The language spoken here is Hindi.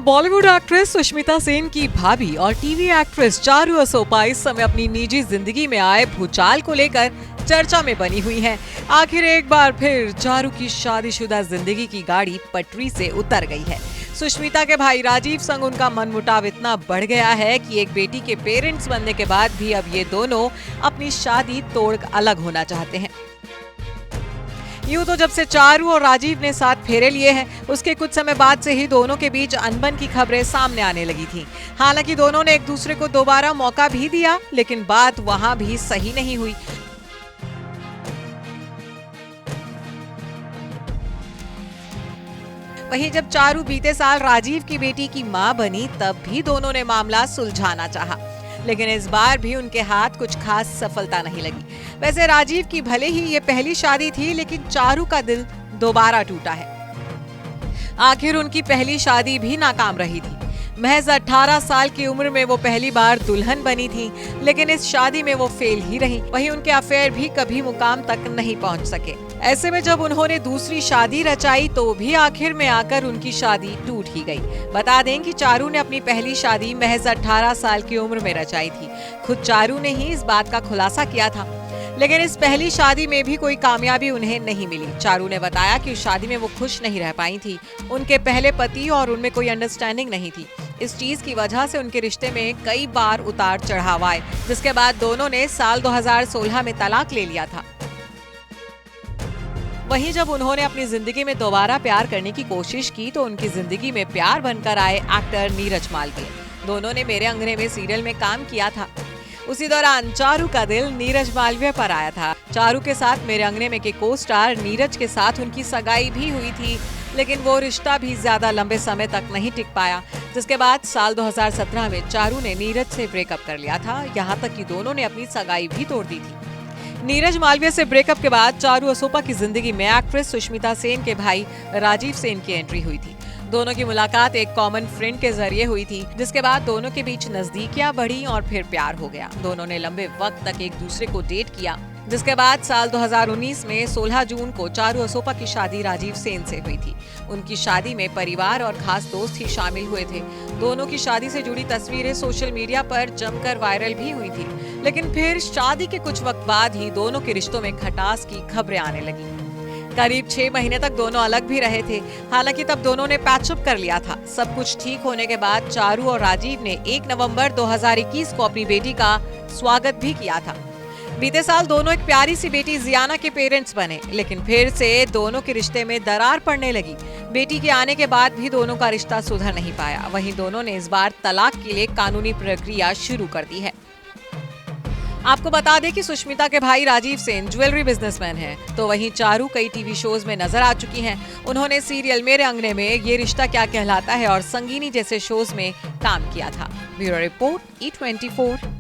बॉलीवुड एक्ट्रेस सुष्मिता सेन की भाभी और टीवी एक्ट्रेस चारू असोपा इस समय अपनी निजी जिंदगी में आए भूचाल को लेकर चर्चा में बनी हुई हैं। आखिर एक बार फिर चारू की शादीशुदा जिंदगी की गाड़ी पटरी से उतर गई है। सुष्मिता के भाई राजीव संग उनका मनमुटाव इतना बढ़ गया है कि एक बेटी के पेरेंट्स बनने के बाद भी अब ये दोनों अपनी शादी तोड़ अलग होना चाहते हैं। यूं तो जब से चारू और राजीव ने साथ फेरे लिए हैं, उसके कुछ समय बाद से ही दोनों के बीच अनबन की खबरें सामने आने लगी थीं। हालांकि दोनों ने एक दूसरे को दोबारा मौका भी दिया, लेकिन बात वहां भी सही नहीं हुई। वहीं जब चारू बीते साल राजीव की बेटी की मां बनी, तब भी दोनों ने मामला सुलझाना चाहा, लेकिन इस बार भी उनके हाथ कुछ खास सफलता नहीं लगी। वैसे राजीव की भले ही ये पहली शादी थी, लेकिन चारू का दिल दोबारा टूटा है। आखिर उनकी पहली शादी भी नाकाम रही थी। महज 18 साल की उम्र में वो पहली बार दुल्हन बनी थी, लेकिन इस शादी में वो फेल ही रही। वहीं उनके अफेयर भी कभी मुकाम तक नहीं पहुंच सके। ऐसे में जब उन्होंने दूसरी शादी रचाई, तो भी आखिर में आकर उनकी शादी टूट ही गई। बता दें कि चारू ने अपनी पहली शादी महज 18 साल की उम्र में रचाई थी। खुद चारू ने ही इस बात का खुलासा किया था। लेकिन इस पहली शादी में भी कोई कामयाबी उन्हें नहीं मिली। चारू ने बताया कि उस शादी में वो खुश नहीं रह पाई थी। उनके पहले पति और उनमें कोई अंडरस्टैंडिंग नहीं थी। इस चीज की वजह से उनके रिश्ते में कई बार उतार चढ़ाव आए, जिसके बाद दोनों ने साल 2016 में तलाक ले लिया था। वहीं जब उन्होंने अपनी जिंदगी में दोबारा प्यार करने की कोशिश की, तो उनकी जिंदगी में प्यार बनकर आए एक्टर नीरज मालवीय। दोनों ने मेरे अंगने में सीरियल में काम किया था। उसी दौरान चारू का दिल नीरज मालवीय पर आया था। चारू के साथ मेरे अंगने में के को स्टार नीरज के साथ उनकी सगाई भी हुई थी, लेकिन वो रिश्ता भी ज्यादा लंबे समय तक नहीं टिक पाया, जिसके बाद साल 2017 में चारू ने नीरज से ब्रेकअप कर लिया था। यहाँ तक कि दोनों ने अपनी सगाई भी तोड़ दी थी। नीरज मालवीय से ब्रेकअप के बाद चारू असोपा की जिंदगी में एक्ट्रेस सुष्मिता सेन के भाई राजीव सेन की एंट्री हुई थी। दोनों की मुलाकात एक कॉमन फ्रेंड के जरिए हुई थी, जिसके बाद दोनों के बीच नजदीकियां बढ़ी और फिर प्यार हो गया। दोनों ने लंबे वक्त तक एक दूसरे को डेट किया, जिसके बाद साल 2019 में 16 जून को चारू असोपा की शादी राजीव सेन से हुई थी। उनकी शादी में परिवार और खास दोस्त ही शामिल हुए थे। दोनों की शादी से जुड़ी तस्वीरें सोशल मीडिया पर जमकर वायरल भी हुई थी, लेकिन फिर शादी के कुछ वक्त बाद ही दोनों के रिश्तों में खटास की खबरें आने लगी। करीब 6 महीने तक दोनों अलग भी रहे थे। हालांकि तब दोनों ने पैचअप कर लिया था। सब कुछ ठीक होने के बाद चारू और राजीव ने 1 नवंबर 2021 को अपनी बेटी का स्वागत भी किया था। बीते साल दोनों एक प्यारी सी बेटी जियाना के पेरेंट्स बने, लेकिन फिर से दोनों के रिश्ते में दरार पड़ने लगी। बेटी के आने के बाद भी दोनों का रिश्ता सुधर नहीं पाया। वहीं दोनों ने इस बार तलाक के लिए कानूनी प्रक्रिया शुरू कर दी है। आपको बता दें कि सुष्मिता के भाई राजीव सेन ज्वेलरी बिजनेसमैन हैं, तो वहीं चारू कई टीवी शोज में नजर आ चुकी हैं। उन्होंने सीरियल मेरे अंगने में, ये रिश्ता क्या कहलाता है और संगीनी जैसे शोज में काम किया था। Bureau report E24।